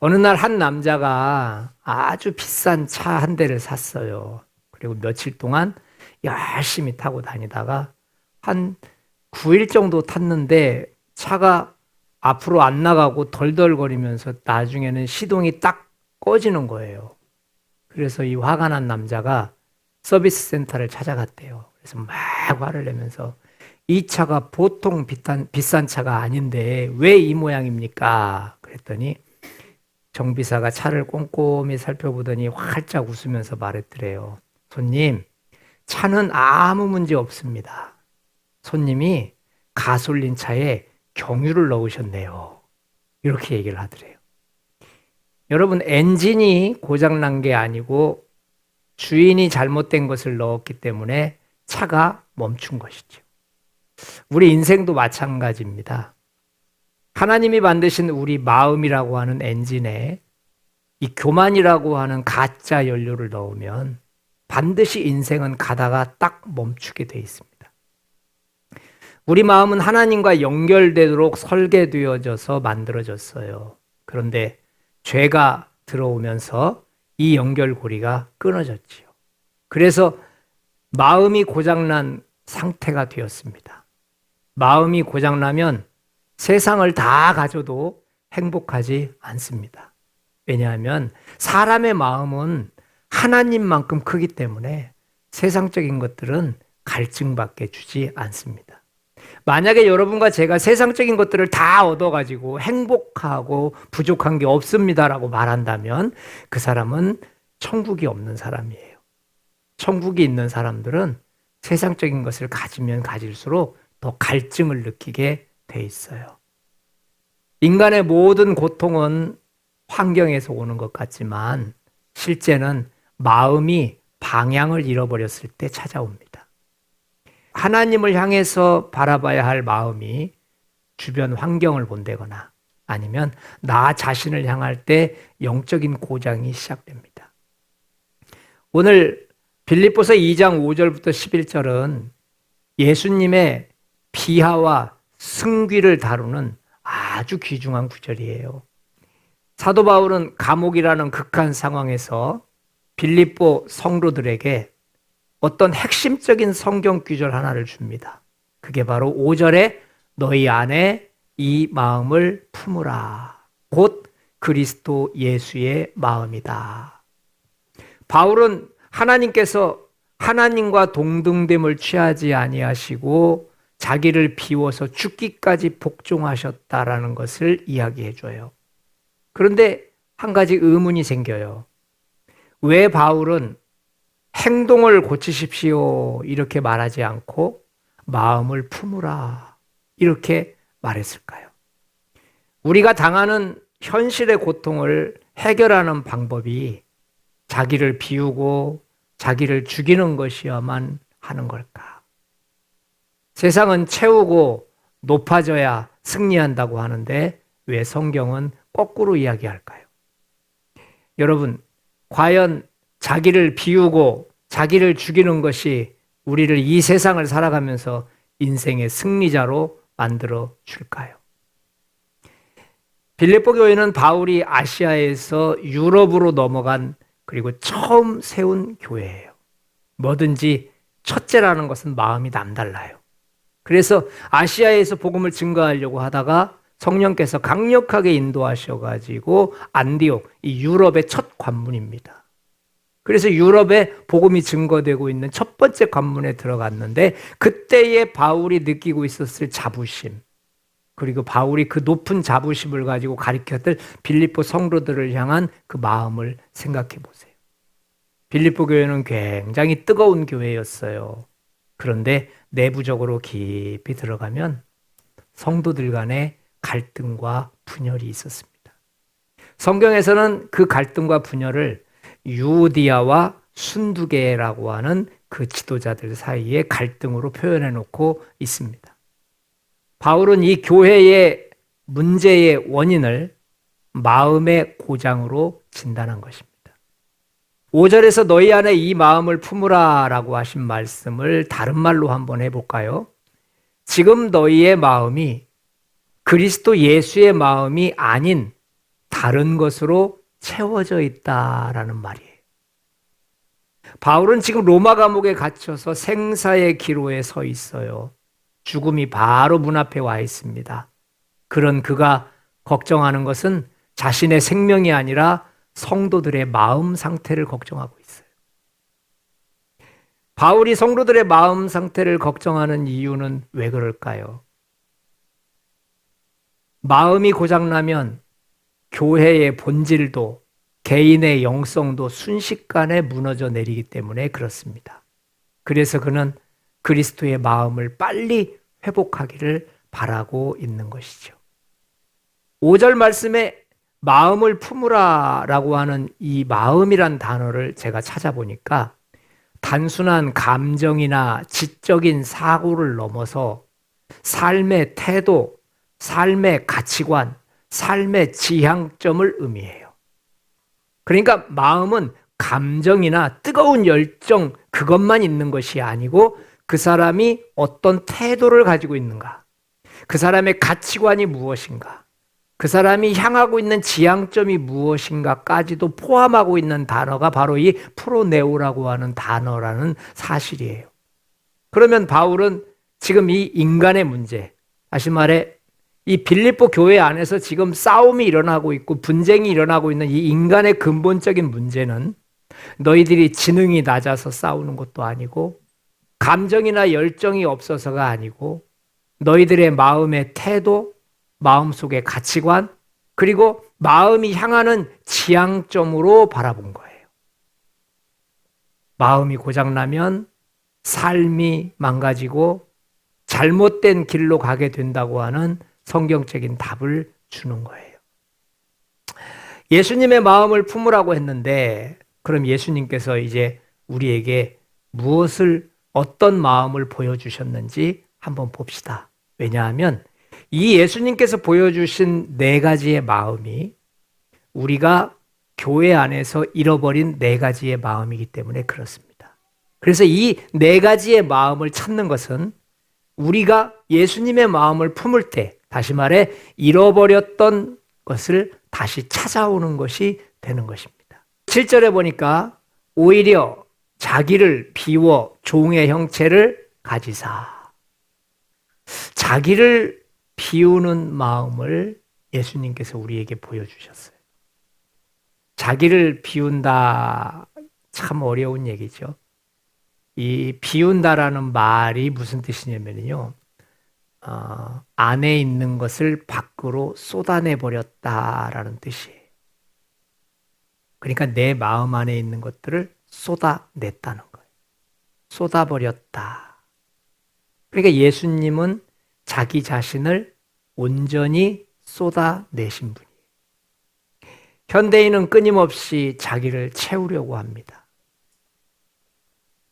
어느 날 한 남자가 아주 비싼 차 한 대를 샀어요. 그리고 며칠 동안 열심히 타고 다니다가 한 9일 정도 탔는데 차가 앞으로 안 나가고 덜덜거리면서 나중에는 시동이 딱 꺼지는 거예요. 그래서 이 화가 난 남자가 서비스 센터를 찾아갔대요. 그래서 막 화를 내면서 이 차가 보통 비싼 차가 아닌데 왜 이 모양입니까? 그랬더니 정비사가 차를 꼼꼼히 살펴보더니 활짝 웃으면서 말했더래요. 손님, 차는 아무 문제 없습니다. 손님이 가솔린 차에 경유를 넣으셨네요. 이렇게 얘기를 하더래요. 여러분, 엔진이 고장난 게 아니고 주인이 잘못된 것을 넣었기 때문에 차가 멈춘 것이죠. 우리 인생도 마찬가지입니다. 하나님이 만드신 우리 마음이라고 하는 엔진에 이 교만이라고 하는 가짜 연료를 넣으면 반드시 인생은 가다가 딱 멈추게 돼 있습니다. 우리 마음은 하나님과 연결되도록 설계되어져서 만들어졌어요. 그런데 죄가 들어오면서 이 연결고리가 끊어졌지요. 그래서 마음이 고장난 상태가 되었습니다. 마음이 고장나면 세상을 다 가져도 행복하지 않습니다. 왜냐하면 사람의 마음은 하나님만큼 크기 때문에 세상적인 것들은 갈증밖에 주지 않습니다. 만약에 여러분과 제가 세상적인 것들을 다 얻어가지고 행복하고 부족한 게 없습니다라고 말한다면 그 사람은 천국이 없는 사람이에요. 천국이 있는 사람들은 세상적인 것을 가지면 가질수록 더 갈증을 느끼게 돼 있어요. 인간의 모든 고통은 환경에서 오는 것 같지만 실제는 마음이 방향을 잃어버렸을 때 찾아옵니다. 하나님을 향해서 바라봐야 할 마음이 주변 환경을 본다거나 아니면 나 자신을 향할 때 영적인 고장이 시작됩니다. 오늘 빌립보서 2장 5절부터 11절은 예수님의 비하와 승귀를 다루는 아주 귀중한 구절이에요. 사도 바울은 감옥이라는 극한 상황에서 빌립보 성도들에게 어떤 핵심적인 성경 구절 하나를 줍니다. 그게 바로 5절에 너희 안에 이 마음을 품으라. 곧 그리스도 예수의 마음이다. 바울은 하나님께서 하나님과 동등됨을 취하지 아니하시고 자기를 비워서 죽기까지 복종하셨다라는 것을 이야기해 줘요. 그런데 한 가지 의문이 생겨요. 왜 바울은 행동을 고치십시오 이렇게 말하지 않고 마음을 품으라 이렇게 말했을까요? 우리가 당하는 현실의 고통을 해결하는 방법이 자기를 비우고 자기를 죽이는 것이어야만 하는 걸까? 세상은 채우고 높아져야 승리한다고 하는데 왜 성경은 거꾸로 이야기할까요? 여러분, 과연 자기를 비우고 자기를 죽이는 것이 우리를 이 세상을 살아가면서 인생의 승리자로 만들어 줄까요? 빌립보 교회는 바울이 아시아에서 유럽으로 넘어간 그리고 처음 세운 교회예요. 뭐든지 첫째라는 것은 마음이 남달라요. 그래서 아시아에서 복음을 증거하려고 하다가 성령께서 강력하게 인도하셔가지고 안디옥, 이 유럽의 첫 관문입니다. 그래서 유럽에 복음이 증거되고 있는 첫 번째 관문에 들어갔는데 그때의 바울이 느끼고 있었을 자부심, 그리고 바울이 그 높은 자부심을 가지고 가리켰던 빌립보 성도들을 향한 그 마음을 생각해 보세요. 빌립보 교회는 굉장히 뜨거운 교회였어요. 그런데 내부적으로 깊이 들어가면 성도들 간에 갈등과 분열이 있었습니다. 성경에서는 그 갈등과 분열을 유디아와 순두계라고 하는 그 지도자들 사이의 갈등으로 표현해 놓고 있습니다. 바울은 이 교회의 문제의 원인을 마음의 고장으로 진단한 것입니다. 5절에서 너희 안에 이 마음을 품으라 라고 하신 말씀을 다른 말로 한번 해볼까요? 지금 너희의 마음이 그리스도 예수의 마음이 아닌 다른 것으로 채워져 있다라는 말이에요. 바울은 지금 로마 감옥에 갇혀서 생사의 기로에 서 있어요. 죽음이 바로 문 앞에 와 있습니다. 그런 그가 걱정하는 것은 자신의 생명이 아니라 성도들의 마음 상태를 걱정하고 있어요. 바울이 성도들의 마음 상태를 걱정하는 이유는 왜 그럴까요? 마음이 고장나면 교회의 본질도 개인의 영성도 순식간에 무너져 내리기 때문에 그렇습니다. 그래서 그는 그리스도의 마음을 빨리 회복하기를 바라고 있는 것이죠. 5절 말씀에 마음을 품으라 라고 하는 이 마음이란 단어를 제가 찾아보니까 단순한 감정이나 지적인 사고를 넘어서 삶의 태도, 삶의 가치관, 삶의 지향점을 의미해요. 그러니까 마음은 감정이나 뜨거운 열정 그것만 있는 것이 아니고 그 사람이 어떤 태도를 가지고 있는가, 그 사람의 가치관이 무엇인가, 그 사람이 향하고 있는 지향점이 무엇인가까지도 포함하고 있는 단어가 바로 이 프로네오라고 하는 단어라는 사실이에요. 그러면 바울은 지금 이 인간의 문제, 다시 말해 이 빌립보 교회 안에서 지금 싸움이 일어나고 있고 분쟁이 일어나고 있는 이 인간의 근본적인 문제는 너희들이 지능이 낮아서 싸우는 것도 아니고 감정이나 열정이 없어서가 아니고 너희들의 마음의 태도, 마음속의 가치관, 그리고 마음이 향하는 지향점으로 바라본 거예요. 마음이 고장나면 삶이 망가지고 잘못된 길로 가게 된다고 하는 성경적인 답을 주는 거예요. 예수님의 마음을 품으라고 했는데 그럼 예수님께서 이제 우리에게 어떤 마음을 보여주셨는지 한번 봅시다. 왜냐하면 이 예수님께서 보여주신 4가지의 마음이 우리가 교회 안에서 잃어버린 4가지의 마음이기 때문에 그렇습니다. 그래서 이 4가지의 마음을 찾는 것은 우리가 예수님의 마음을 품을 때, 다시 말해 잃어버렸던 것을 다시 찾아오는 것이 되는 것입니다. 7절에 보니까 오히려 자기를 비워 종의 형체를 가지사. 자기를 비우는 마음을 예수님께서 우리에게 보여주셨어요. 자기를 비운다, 참 어려운 얘기죠. 이 비운다라는 말이 무슨 뜻이냐면요, 안에 있는 것을 밖으로 쏟아내 버렸다라는 뜻이에요. 그러니까 내 마음 안에 있는 것들을 쏟아냈다는 거예요. 쏟아버렸다. 그러니까 예수님은 자기 자신을 온전히 쏟아내신 분이에요. 현대인은 끊임없이 자기를 채우려고 합니다.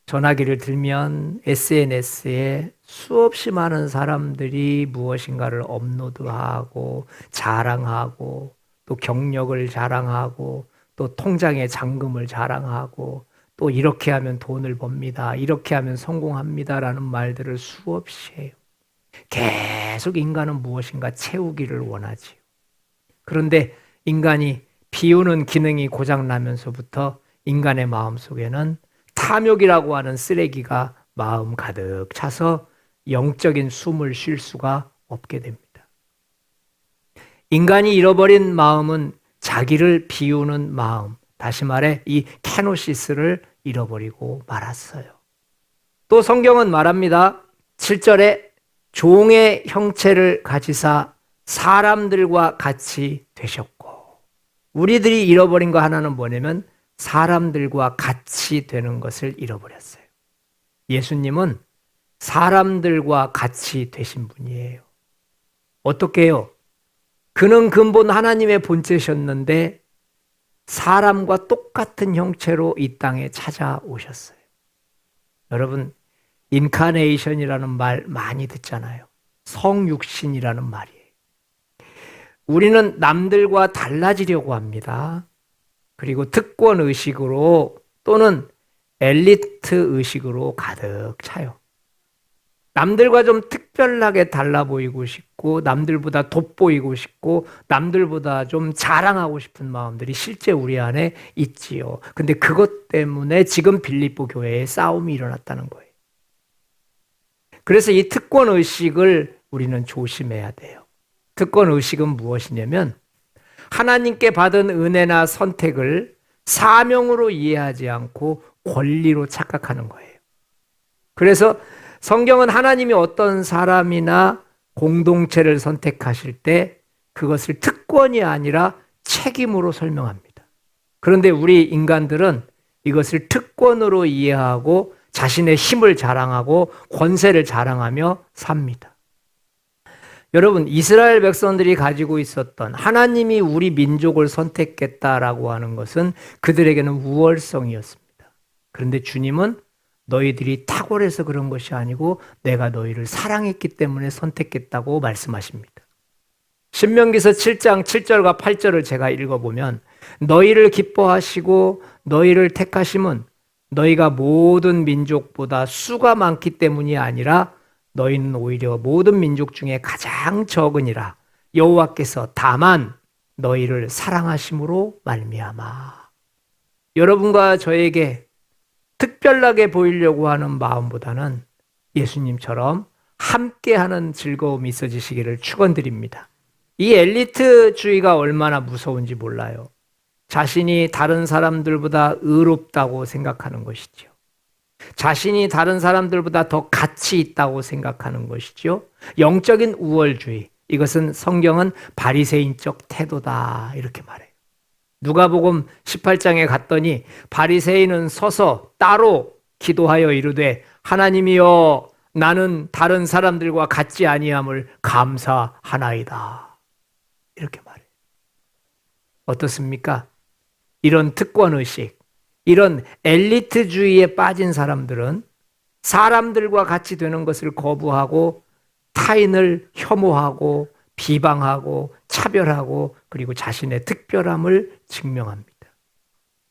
전화기를 들면 SNS에 수없이 많은 사람들이 무엇인가를 업로드하고 자랑하고 또 경력을 자랑하고 또 통장의 잔금을 자랑하고 또 이렇게 하면 돈을 법니다. 이렇게 하면 성공합니다라는 말들을 수없이 해요. 계속 인간은 무엇인가 채우기를 원하지요. 그런데 인간이 비우는 기능이 고장나면서부터 인간의 마음속에는 탐욕이라고 하는 쓰레기가 마음 가득 차서 영적인 숨을 쉴 수가 없게 됩니다. 인간이 잃어버린 마음은 자기를 비우는 마음, 다시 말해 이 케노시스를 잃어버리고 말았어요. 또 성경은 말합니다. 7절에 종의 형체를 가지사 사람들과 같이 되셨고, 우리들이 잃어버린 거 하나는 뭐냐면 사람들과 같이 되는 것을 잃어버렸어요. 예수님은 사람들과 같이 되신 분이에요. 어떻게 해요? 그는 근본 하나님의 본체셨는데 사람과 똑같은 형체로 이 땅에 찾아오셨어요. 여러분, 인카네이션이라는 말 많이 듣잖아요. 성육신이라는 말이에요. 우리는 남들과 달라지려고 합니다. 그리고 특권 의식으로 또는 엘리트 의식으로 가득 차요. 남들과 좀 특별하게 달라 보이고 싶고, 남들보다 돋보이고 싶고, 남들보다 좀 자랑하고 싶은 마음들이 실제 우리 안에 있지요. 근데 그것 때문에 지금 빌립보 교회에 싸움이 일어났다는 거예요. 그래서 이 특권 의식을 우리는 조심해야 돼요. 특권 의식은 무엇이냐면 하나님께 받은 은혜나 선택을 사명으로 이해하지 않고 권리로 착각하는 거예요. 그래서 성경은 하나님이 어떤 사람이나 공동체를 선택하실 때 그것을 특권이 아니라 책임으로 설명합니다. 그런데 우리 인간들은 이것을 특권으로 이해하고 자신의 힘을 자랑하고 권세를 자랑하며 삽니다. 여러분, 이스라엘 백성들이 가지고 있었던 하나님이 우리 민족을 선택했다라고 하는 것은 그들에게는 우월성이었습니다. 그런데 주님은 너희들이 탁월해서 그런 것이 아니고 내가 너희를 사랑했기 때문에 선택했다고 말씀하십니다. 신명기서 7장 7절과 8절을 제가 읽어보면 너희를 기뻐하시고 너희를 택하심은 너희가 모든 민족보다 수가 많기 때문이 아니라 너희는 오히려 모든 민족 중에 가장 적으니라. 여호와께서 다만 너희를 사랑하심으로 말미암아. 여러분과 저에게 특별하게 보이려고 하는 마음보다는 예수님처럼 함께하는 즐거움이 있어지시기를 축원드립니다. 이 엘리트주의가 얼마나 무서운지 몰라요. 자신이 다른 사람들보다 의롭다고 생각하는 것이죠. 자신이 다른 사람들보다 더 가치 있다고 생각하는 것이죠. 영적인 우월주의. 이것은 성경은 바리새인적 태도다 이렇게 말해요. 누가복음 18장에 갔더니 바리새인은 서서 따로 기도하여 이르되 하나님이여 나는 다른 사람들과 같지 아니함을 감사하나이다. 이렇게 말해요. 어떻습니까? 이런 특권의식, 이런 엘리트주의에 빠진 사람들은 사람들과 같이 되는 것을 거부하고 타인을 혐오하고 비방하고 차별하고 그리고 자신의 특별함을 증명합니다.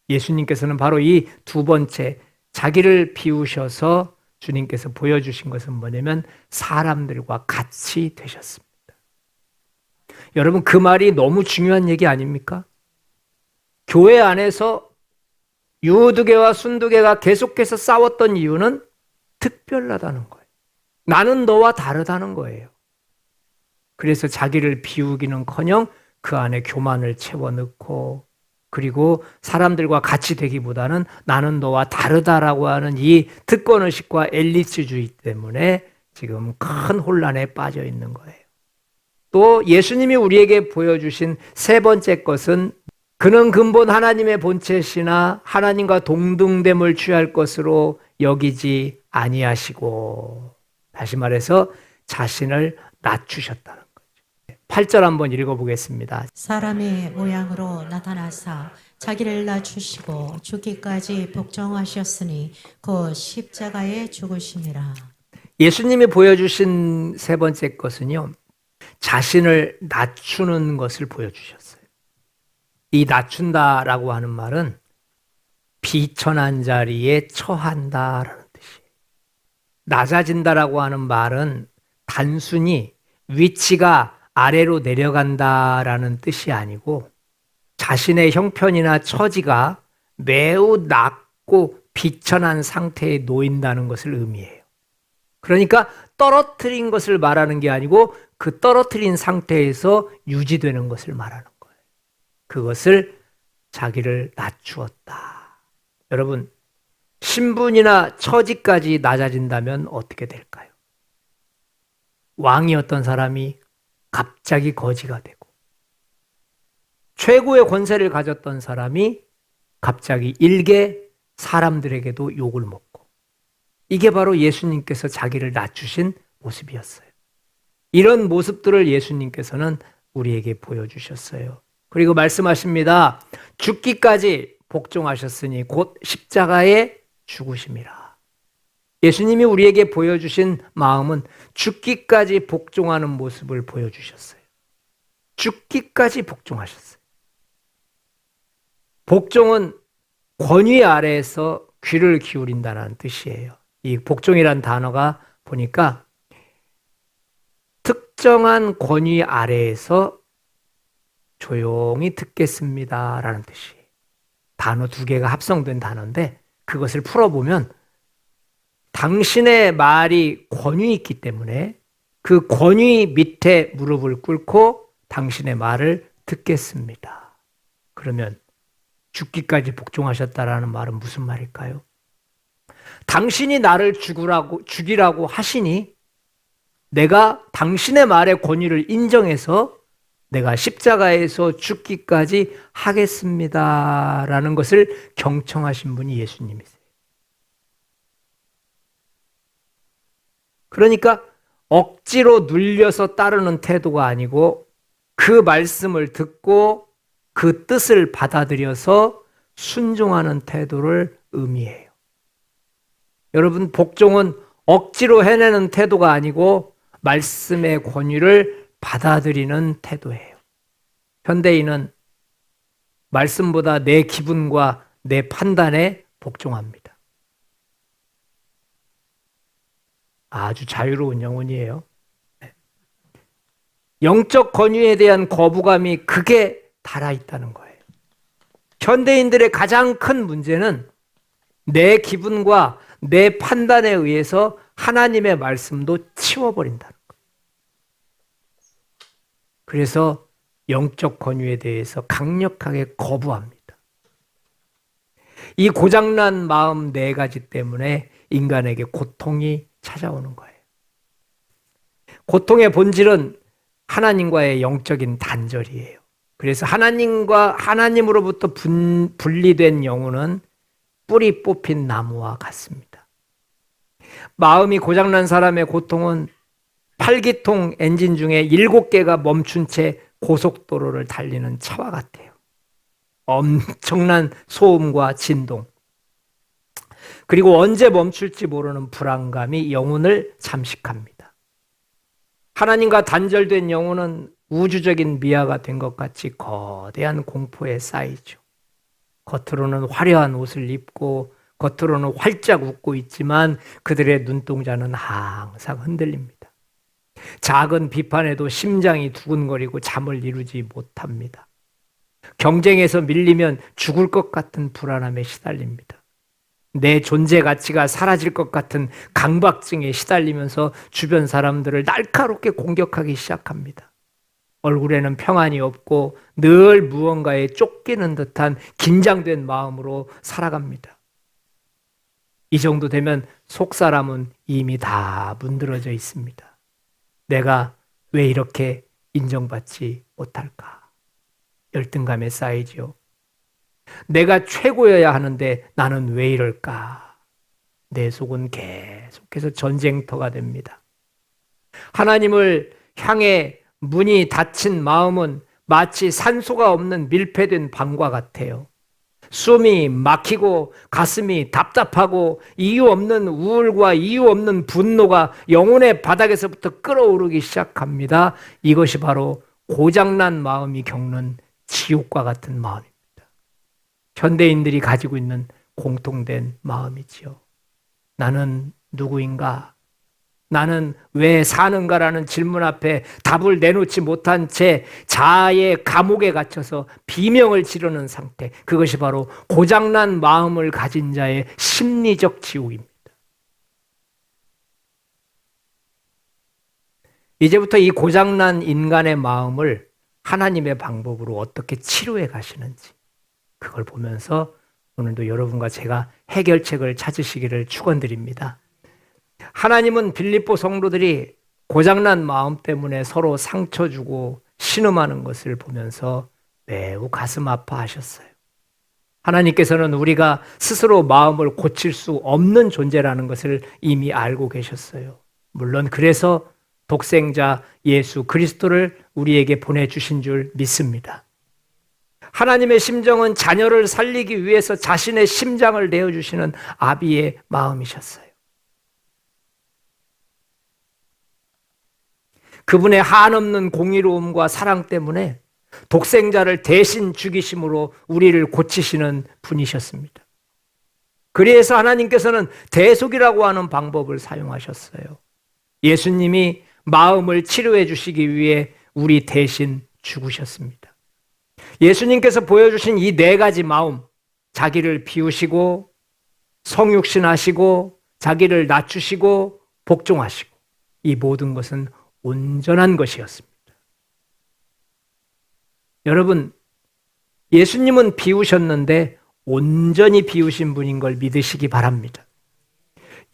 예수님께서는 바로 이 두 번째 자기를 비우셔서 주님께서 보여주신 것은 뭐냐면 사람들과 같이 되셨습니다. 여러분 그 말이 너무 중요한 얘기 아닙니까? 교회 안에서 유두개와 순두개가 계속해서 싸웠던 이유는 특별하다는 거예요. 나는 너와 다르다는 거예요. 그래서 자기를 비우기는커녕 그 안에 교만을 채워넣고 그리고 사람들과 같이 되기보다는 나는 너와 다르다라고 하는 이 특권의식과 엘리트주의 때문에 지금 큰 혼란에 빠져 있는 거예요. 또 예수님이 우리에게 보여주신 세 번째 것은 그는 근본 하나님의 본체시나 하나님과 동등됨을 취할 것으로 여기지 아니하시고 다시 말해서 자신을 낮추셨다는 거죠. 8절 한번 읽어보겠습니다. 사람의 모양으로 나타나사 자기를 낮추시고 죽기까지 복종하셨으니 곧 십자가에 죽으심이라. 예수님이 보여주신 세 번째 것은요. 자신을 낮추는 것을 보여주셨어요. 이 낮춘다라고 하는 말은 비천한 자리에 처한다라는 뜻이에요. 낮아진다라고 하는 말은 단순히 위치가 아래로 내려간다라는 뜻이 아니고 자신의 형편이나 처지가 매우 낮고 비천한 상태에 놓인다는 것을 의미해요. 그러니까 떨어뜨린 것을 말하는 게 아니고 그 떨어뜨린 상태에서 유지되는 것을 말하는 거예요. 그것을 자기를 낮추었다. 여러분, 신분이나 처지까지 낮아진다면 어떻게 될까요? 왕이었던 사람이 갑자기 거지가 되고 최고의 권세를 가졌던 사람이 갑자기 일개 사람들에게도 욕을 먹고 이게 바로 예수님께서 자기를 낮추신 모습이었어요. 이런 모습들을 예수님께서는 우리에게 보여주셨어요. 그리고 말씀하십니다. 죽기까지 복종하셨으니 곧 십자가에 죽으심이라. 예수님이 우리에게 보여주신 마음은 죽기까지 복종하는 모습을 보여주셨어요. 죽기까지 복종하셨어요. 복종은 권위 아래에서 귀를 기울인다는 뜻이에요. 이 복종이란 단어가 보니까 특정한 권위 아래에서 조용히 듣겠습니다라는 뜻이에요. 단어 두 개가 합성된 단어인데 그것을 풀어보면 당신의 말이 권위 있기 때문에 그 권위 밑에 무릎을 꿇고 당신의 말을 듣겠습니다. 그러면 죽기까지 복종하셨다라는 말은 무슨 말일까요? 당신이 나를 죽이라고 하시니 내가 당신의 말의 권위를 인정해서 내가 십자가에서 죽기까지 하겠습니다라는 것을 경청하신 분이 예수님이세요. 그러니까 억지로 눌려서 따르는 태도가 아니고 그 말씀을 듣고 그 뜻을 받아들여서 순종하는 태도를 의미해요. 여러분, 복종은 억지로 해내는 태도가 아니고 말씀의 권위를 받아들이는 태도예요. 현대인은 말씀보다 내 기분과 내 판단에 복종합니다. 아주 자유로운 영혼이에요. 영적 권위에 대한 거부감이 극에 달아있다는 거예요. 현대인들의 가장 큰 문제는 내 기분과 내 판단에 의해서 하나님의 말씀도 치워버린다는 거예요. 그래서 영적 권위에 대해서 강력하게 거부합니다. 이 고장난 마음 네 가지 때문에 인간에게 고통이 찾아오는 거예요. 고통의 본질은 하나님과의 영적인 단절이에요. 그래서 하나님으로부터 분리된 영혼은 뿌리 뽑힌 나무와 같습니다. 마음이 고장난 사람의 고통은 8기통 엔진 중에 7개가 멈춘 채 고속도로를 달리는 차와 같아요. 엄청난 소음과 진동, 그리고 언제 멈출지 모르는 불안감이 영혼을 잠식합니다. 하나님과 단절된 영혼은 우주적인 미아가 된 것 같이 거대한 공포에 쌓이죠. 겉으로는 화려한 옷을 입고 겉으로는 활짝 웃고 있지만 그들의 눈동자는 항상 흔들립니다. 작은 비판에도 심장이 두근거리고 잠을 이루지 못합니다. 경쟁에서 밀리면 죽을 것 같은 불안함에 시달립니다. 내 존재 가치가 사라질 것 같은 강박증에 시달리면서 주변 사람들을 날카롭게 공격하기 시작합니다. 얼굴에는 평안이 없고 늘 무언가에 쫓기는 듯한 긴장된 마음으로 살아갑니다. 이 정도 되면 속 사람은 이미 다 문드러져 있습니다. 내가 왜 이렇게 인정받지 못할까? 열등감에 쌓이죠. 내가 최고여야 하는데 나는 왜 이럴까? 내 속은 계속해서 전쟁터가 됩니다. 하나님을 향해 문이 닫힌 마음은 마치 산소가 없는 밀폐된 방과 같아요. 숨이 막히고 가슴이 답답하고 이유 없는 우울과 이유 없는 분노가 영혼의 바닥에서부터 끓어오르기 시작합니다. 이것이 바로 고장난 마음이 겪는 지옥과 같은 마음입니다. 현대인들이 가지고 있는 공통된 마음이지요. 나는 누구인가? 나는 왜 사는가라는 질문 앞에 답을 내놓지 못한 채 자아의 감옥에 갇혀서 비명을 지르는 상태. 그것이 바로 고장난 마음을 가진 자의 심리적 지옥입니다. 이제부터 이 고장난 인간의 마음을 하나님의 방법으로 어떻게 치료해 가시는지 그걸 보면서 오늘도 여러분과 제가 해결책을 찾으시기를 축원드립니다. 하나님은 빌립보 성도들이 고장난 마음 때문에 서로 상처 주고 신음하는 것을 보면서 매우 가슴 아파하셨어요. 하나님께서는 우리가 스스로 마음을 고칠 수 없는 존재라는 것을 이미 알고 계셨어요. 물론 그래서 독생자 예수 그리스도를 우리에게 보내주신 줄 믿습니다. 하나님의 심정은 자녀를 살리기 위해서 자신의 심장을 내어주시는 아비의 마음이셨어요. 그분의 한없는 공의로움과 사랑 때문에 독생자를 대신 죽이심으로 우리를 고치시는 분이셨습니다. 그래서 하나님께서는 대속이라고 하는 방법을 사용하셨어요. 예수님이 마음을 치료해 주시기 위해 우리 대신 죽으셨습니다. 예수님께서 보여주신 이 네 가지 마음, 자기를 비우시고 성육신하시고 자기를 낮추시고 복종하시고, 이 모든 것은 온전한 것이었습니다. 여러분, 예수님은 비우셨는데 온전히 비우신 분인 걸 믿으시기 바랍니다.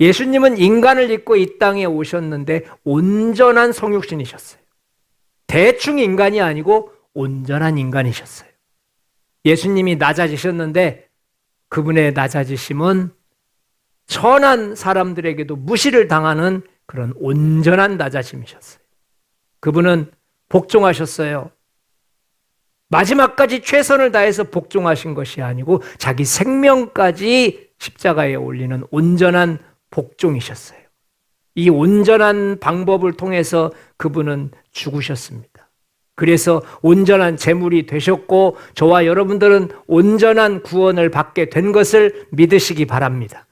예수님은 인간을 입고 이 땅에 오셨는데 온전한 성육신이셨어요. 대충 인간이 아니고 온전한 인간이셨어요. 예수님이 낮아지셨는데 그분의 낮아지심은 천한 사람들에게도 무시를 당하는 그런 온전한 낮아짐이셨어요. 그분은 복종하셨어요. 마지막까지 최선을 다해서 복종하신 것이 아니고 자기 생명까지 십자가에 올리는 온전한 복종이셨어요. 이 온전한 방법을 통해서 그분은 죽으셨습니다. 그래서 온전한 제물이 되셨고 저와 여러분들은 온전한 구원을 받게 된 것을 믿으시기 바랍니다.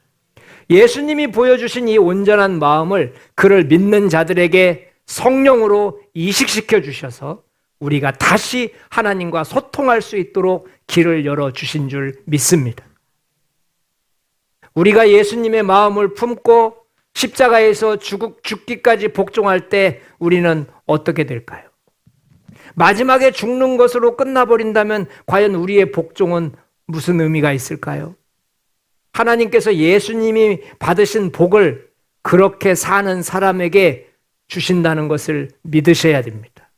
예수님이 보여주신 이 온전한 마음을 그를 믿는 자들에게 성령으로 이식시켜 주셔서 우리가 다시 하나님과 소통할 수 있도록 길을 열어주신 줄 믿습니다. 우리가 예수님의 마음을 품고 십자가에서 죽기까지 복종할 때 우리는 어떻게 될까요? 마지막에 죽는 것으로 끝나버린다면 과연 우리의 복종은 무슨 의미가 있을까요? 하나님께서 예수님이 받으신 복을 그렇게 사는 사람에게 주신다는 것을 믿으셔야 됩니다.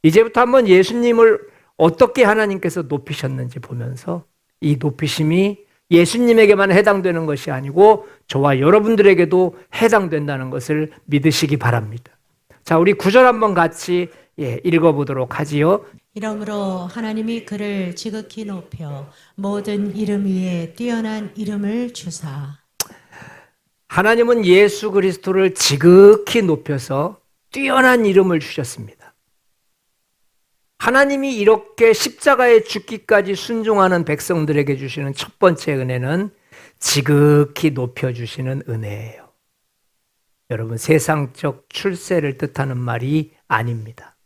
이제부터 한번 예수님을 어떻게 하나님께서 높이셨는지 보면서 이 높이심이 예수님에게만 해당되는 것이 아니고 저와 여러분들에게도 해당된다는 것을 믿으시기 바랍니다. 자, 우리 9절 한번 같이 읽어보도록 하지요. 이러므로 하나님이 그를 지극히 높여 모든 이름 위에 뛰어난 이름을 주사. 하나님은 예수 그리스도를 지극히 높여서 뛰어난 이름을 주셨습니다. 하나님이 이렇게 십자가에 죽기까지 순종하는 백성들에게 주시는 첫 번째 은혜는 지극히 높여주시는 은혜예요. 여러분, 세상적 출세를 뜻하는 말이 아닙니다.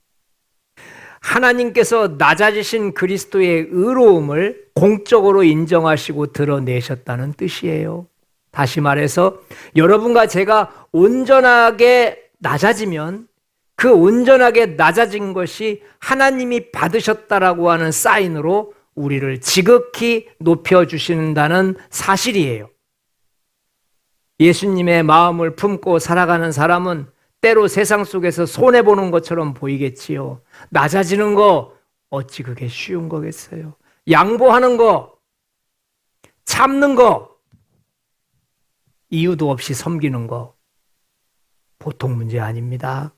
하나님께서 낮아지신 그리스도의 의로움을 공적으로 인정하시고 드러내셨다는 뜻이에요. 다시 말해서 여러분과 제가 온전하게 낮아지면 그 온전하게 낮아진 것이 하나님이 받으셨다라고 하는 사인으로 우리를 지극히 높여주신다는 사실이에요. 예수님의 마음을 품고 살아가는 사람은 때로 세상 속에서 손해보는 것처럼 보이겠지요. 낮아지는 거 어찌 그게 쉬운 거겠어요. 양보하는 거, 참는 거, 이유도 없이 섬기는 거 보통 문제 아닙니다.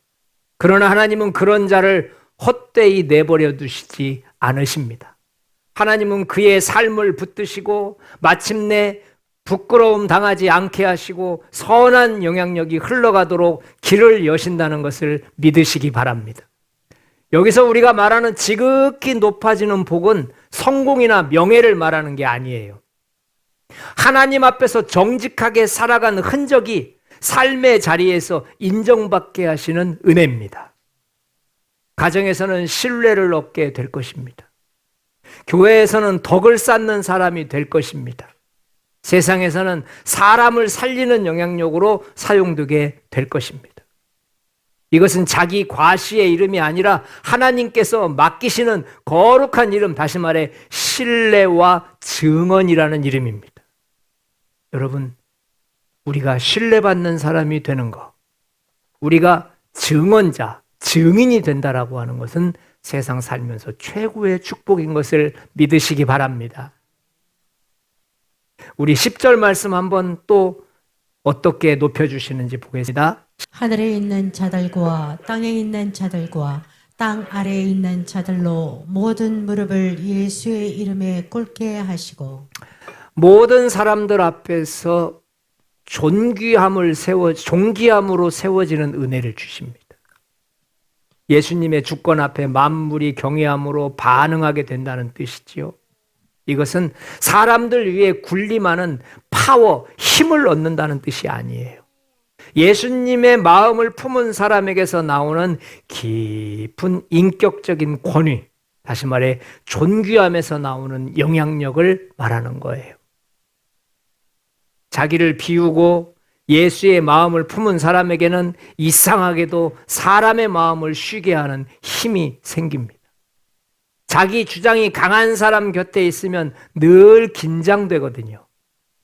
그러나 하나님은 그런 자를 헛되이 내버려 두시지 않으십니다. 하나님은 그의 삶을 붙드시고 마침내 부끄러움 당하지 않게 하시고 선한 영향력이 흘러가도록 길을 여신다는 것을 믿으시기 바랍니다. 여기서 우리가 말하는 지극히 높아지는 복은 성공이나 명예를 말하는 게 아니에요. 하나님 앞에서 정직하게 살아간 흔적이 삶의 자리에서 인정받게 하시는 은혜입니다. 가정에서는 신뢰를 얻게 될 것입니다. 교회에서는 덕을 쌓는 사람이 될 것입니다. 세상에서는 사람을 살리는 영향력으로 사용되게 될 것입니다. 이것은 자기 과시의 이름이 아니라 하나님께서 맡기시는 거룩한 이름, 다시 말해 신뢰와 증언이라는 이름입니다. 여러분, 우리가 신뢰받는 사람이 되는 것, 우리가 증언자, 증인이 된다라고 하는 것은 세상 살면서 최고의 축복인 것을 믿으시기 바랍니다. 우리 10절 말씀 한번 또 어떻게 높여주시는지 보겠습니다. 하늘에 있는 자들과 땅에 있는 자들과 땅 아래에 있는 자들로 모든 무릎을 예수의 이름에 꿇게 하시고, 모든 사람들 앞에서 존귀함으로 세워지는 은혜를 주십니다. 예수님의 주권 앞에 만물이 경외함으로 반응하게 된다는 뜻이지요. 이것은 사람들 위에 군림하는 파워, 힘을 얻는다는 뜻이 아니에요. 예수님의 마음을 품은 사람에게서 나오는 깊은 인격적인 권위, 다시 말해 존귀함에서 나오는 영향력을 말하는 거예요. 자기를 비우고 예수의 마음을 품은 사람에게는 이상하게도 사람의 마음을 쉬게 하는 힘이 생깁니다. 자기 주장이 강한 사람 곁에 있으면 늘 긴장되거든요.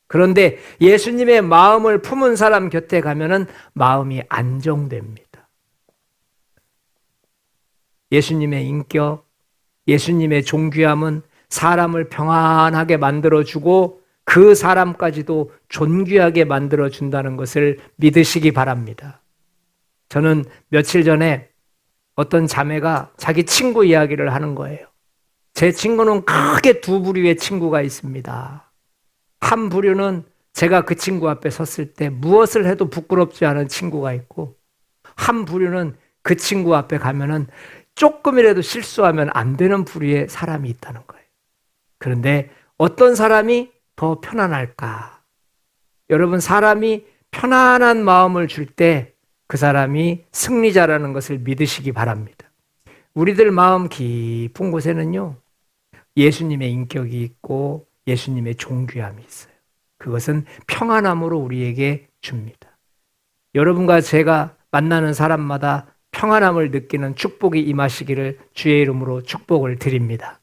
그런데 예수님의 마음을 품은 사람 곁에 가면은 마음이 안정됩니다. 예수님의 인격, 예수님의 존귀함은 사람을 평안하게 만들어주고 그 사람까지도 존귀하게 만들어준다는 것을 믿으시기 바랍니다. 저는 며칠 전에 어떤 자매가 자기 친구 이야기를 하는 거예요. 제 친구는 크게 두 부류의 친구가 있습니다. 한 부류는 제가 그 친구 앞에 섰을 때 무엇을 해도 부끄럽지 않은 친구가 있고, 한 부류는 그 친구 앞에 가면은 조금이라도 실수하면 안 되는 부류의 사람이 있다는 거예요. 그런데 어떤 사람이 더 편안할까? 여러분, 사람이 편안한 마음을 줄 때 그 사람이 승리자라는 것을 믿으시기 바랍니다. 우리들 마음 깊은 곳에는요, 예수님의 인격이 있고 예수님의 존귀함이 있어요. 그것은 평안함으로 우리에게 줍니다. 여러분과 제가 만나는 사람마다 평안함을 느끼는 축복이 임하시기를 주의 이름으로 축복을 드립니다.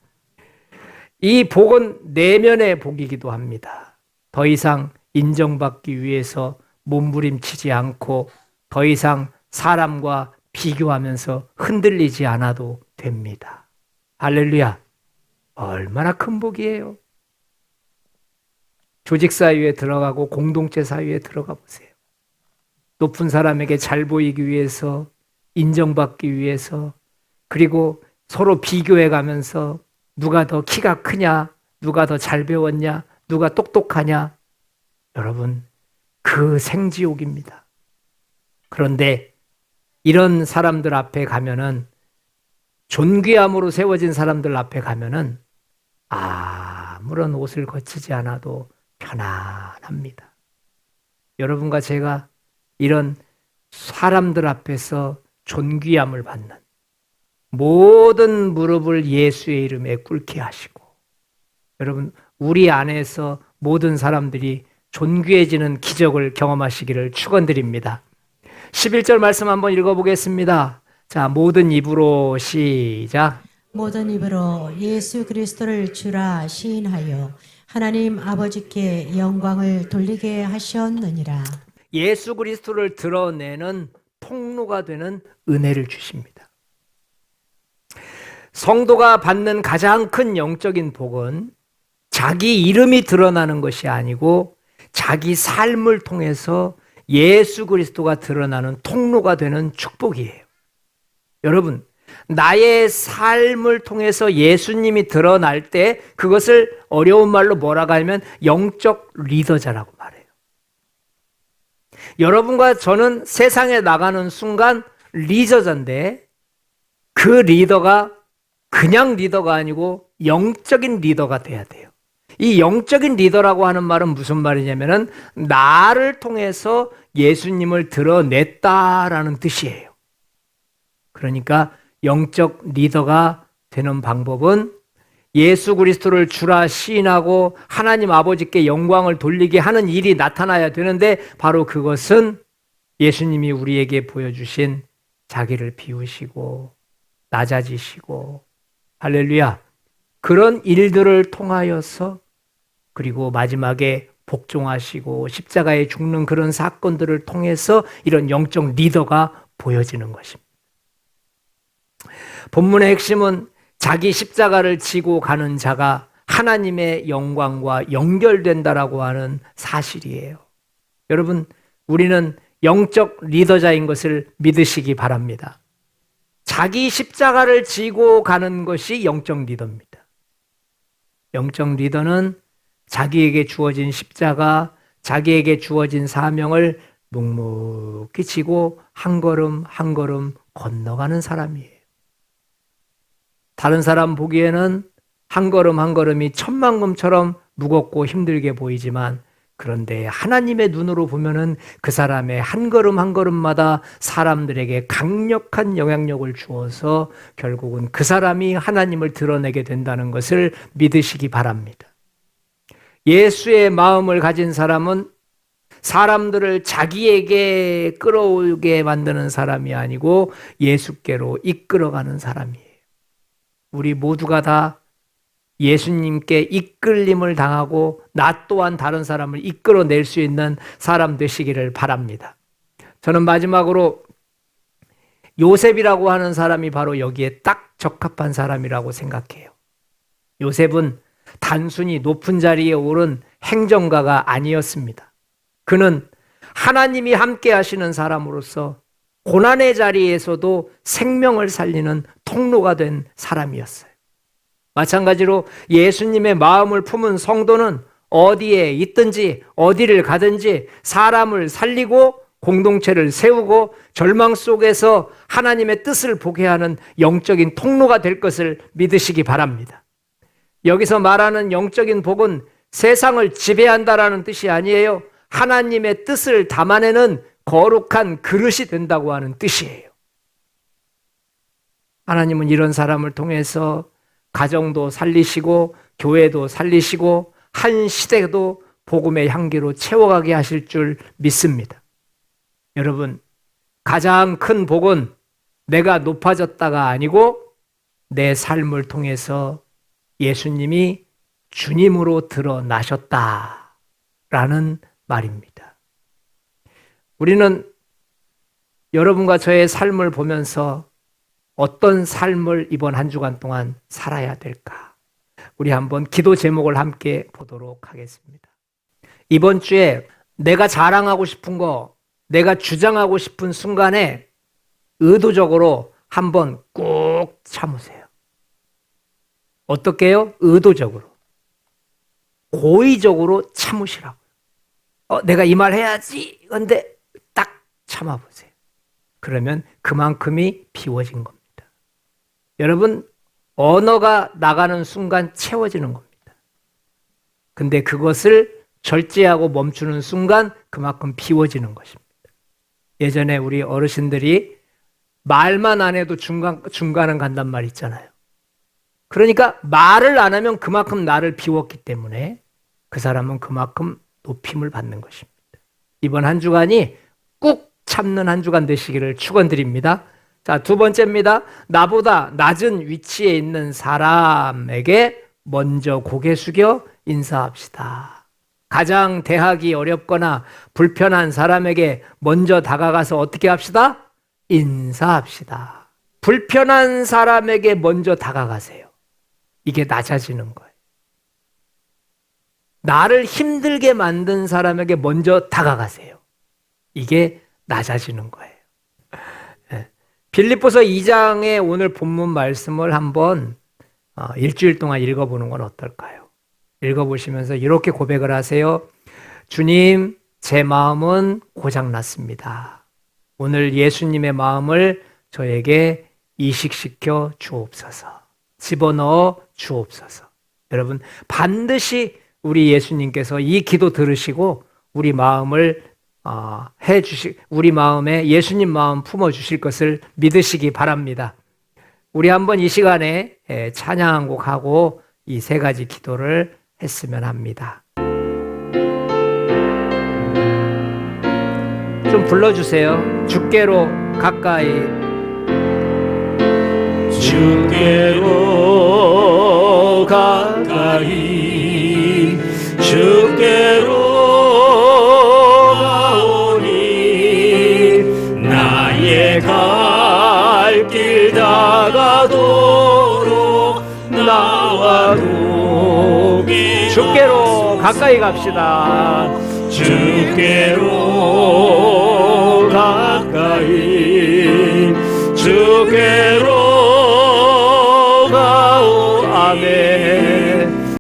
이 복은 내면의 복이기도 합니다. 더 이상 인정받기 위해서 몸부림치지 않고 더 이상 사람과 비교하면서 흔들리지 않아도 됩니다. 할렐루야! 얼마나 큰 복이에요. 조직 사회에 들어가고 공동체 사회에 들어가 보세요. 높은 사람에게 잘 보이기 위해서, 인정받기 위해서, 그리고 서로 비교해 가면서 누가 더 키가 크냐, 누가 더 잘 배웠냐, 누가 똑똑하냐. 여러분, 그 생지옥입니다. 그런데 이런 사람들 앞에 가면은, 존귀함으로 세워진 사람들 앞에 가면은 아무런 옷을 거치지 않아도 편안합니다. 여러분과 제가 이런 사람들 앞에서 존귀함을 받는, 모든 무릎을 예수의 이름에 꿇게 하시고, 여러분, 우리 안에서 모든 사람들이 존귀해지는 기적을 경험하시기를 축원드립니다. 11절 말씀 한번 읽어보겠습니다. 자, 모든 입으로 시작. 모든 입으로 예수 그리스도를 주라 시인하여 하나님 아버지께 영광을 돌리게 하셨느니라. 예수 그리스도를 드러내는 통로가 되는 은혜를 주십니다. 성도가 받는 가장 큰 영적인 복은 자기 이름이 드러나는 것이 아니고 자기 삶을 통해서 예수 그리스도가 드러나는 통로가 되는 축복이에요. 여러분, 나의 삶을 통해서 예수님이 드러날 때 그것을 어려운 말로 뭐라고 하면 영적 리더자라고 말해요. 여러분과 저는 세상에 나가는 순간 리더자인데, 그 리더가 그냥 리더가 아니고 영적인 리더가 돼야 돼요. 이 영적인 리더라고 하는 말은 무슨 말이냐면은 나를 통해서 예수님을 드러냈다라는 뜻이에요. 그러니까 영적 리더가 되는 방법은 예수 그리스도를 주라 시인하고 하나님 아버지께 영광을 돌리게 하는 일이 나타나야 되는데, 바로 그것은 예수님이 우리에게 보여주신 자기를 비우시고 낮아지시고, 할렐루야, 그런 일들을 통하여서, 그리고 마지막에 복종하시고 십자가에 죽는 그런 사건들을 통해서 이런 영적 리더가 보여지는 것입니다. 본문의 핵심은 자기 십자가를 지고 가는 자가 하나님의 영광과 연결된다라고 하는 사실이에요. 여러분, 우리는 영적 리더자인 것을 믿으시기 바랍니다. 자기 십자가를 지고 가는 것이 영적 리더입니다. 영적 리더는 자기에게 주어진 십자가, 자기에게 주어진 사명을 묵묵히 지고 한 걸음 한 걸음 건너가는 사람이에요. 다른 사람 보기에는 한 걸음 한 걸음이 천만금처럼 무겁고 힘들게 보이지만 그런데 하나님의 눈으로 보면은 그 사람의 한 걸음 한 걸음마다 사람들에게 강력한 영향력을 주어서 결국은 그 사람이 하나님을 드러내게 된다는 것을 믿으시기 바랍니다. 예수의 마음을 가진 사람은 사람들을 자기에게 끌어오게 만드는 사람이 아니고 예수께로 이끌어가는 사람이에요. 우리 모두가 다 예수님께 이끌림을 당하고 나 또한 다른 사람을 이끌어낼 수 있는 사람 되시기를 바랍니다. 저는 마지막으로 요셉이라고 하는 사람이 바로 여기에 딱 적합한 사람이라고 생각해요. 요셉은 단순히 높은 자리에 오른 행정가가 아니었습니다. 그는 하나님이 함께 하시는 사람으로서 고난의 자리에서도 생명을 살리는 통로가 된 사람이었어요. 마찬가지로 예수님의 마음을 품은 성도는 어디에 있든지 어디를 가든지 사람을 살리고 공동체를 세우고 절망 속에서 하나님의 뜻을 보게 하는 영적인 통로가 될 것을 믿으시기 바랍니다. 여기서 말하는 영적인 복은 세상을 지배한다라는 뜻이 아니에요. 하나님의 뜻을 담아내는 거룩한 그릇이 된다고 하는 뜻이에요. 하나님은 이런 사람을 통해서 가정도 살리시고 교회도 살리시고 한 시대도 복음의 향기로 채워가게 하실 줄 믿습니다. 여러분, 가장 큰 복은 내가 높아졌다가 아니고 내 삶을 통해서 예수님이 주님으로 드러나셨다라는 말입니다. 우리는 여러분과 저의 삶을 보면서 어떤 삶을 이번 한 주간 동안 살아야 될까? 우리 한번 기도 제목을 함께 보도록 하겠습니다. 이번 주에 내가 자랑하고 싶은 거, 내가 주장하고 싶은 순간에 의도적으로 한번 꾹 참으세요. 어떻게 해요? 의도적으로. 고의적으로 참으시라고요. 내가 이 말 해야지. 근데 딱 참아보세요. 그러면 그만큼이 비워진 겁니다. 여러분, 언어가 나가는 순간 채워지는 겁니다. 근데 그것을 절제하고 멈추는 순간 그만큼 비워지는 것입니다. 예전에 우리 어르신들이 말만 안 해도 중간은 간단 말 있잖아요. 그러니까 말을 안 하면 그만큼 나를 비웠기 때문에 그 사람은 그만큼 높임을 받는 것입니다. 이번 한 주간이 꾹 참는 한 주간 되시기를 축원드립니다. 자, 두 번째입니다. 나보다 낮은 위치에 있는 사람에게 먼저 고개 숙여 인사합시다. 가장 대하기 어렵거나 불편한 사람에게 먼저 다가가서 어떻게 합시다? 인사합시다. 불편한 사람에게 먼저 다가가세요. 이게 낮아지는 거예요. 나를 힘들게 만든 사람에게 먼저 다가가세요. 이게 낮아지는 거예요. 빌립보서 2장의 오늘 본문 말씀을 한번 일주일 동안 읽어보는 건 어떨까요? 읽어보시면서 이렇게 고백을 하세요. 주님, 제 마음은 고장났습니다. 오늘 예수님의 마음을 저에게 이식시켜 주옵소서. 집어넣어 주옵소서. 여러분, 반드시 우리 예수님께서 이 기도 들으시고 우리 마음을 우리 마음에 예수님 마음 품어주실 것을 믿으시기 바랍니다. 우리 한번 이 시간에 찬양 한 곡 하고 이 세 가지 기도를 했으면 합니다. 좀 불러주세요. 주께로 가까이, 주께로 가까이, 주께로 갈 길 다가도록 나와도 주께로 가까이 갑시다. 주께로 가까이, 주께로 가오. 아멘.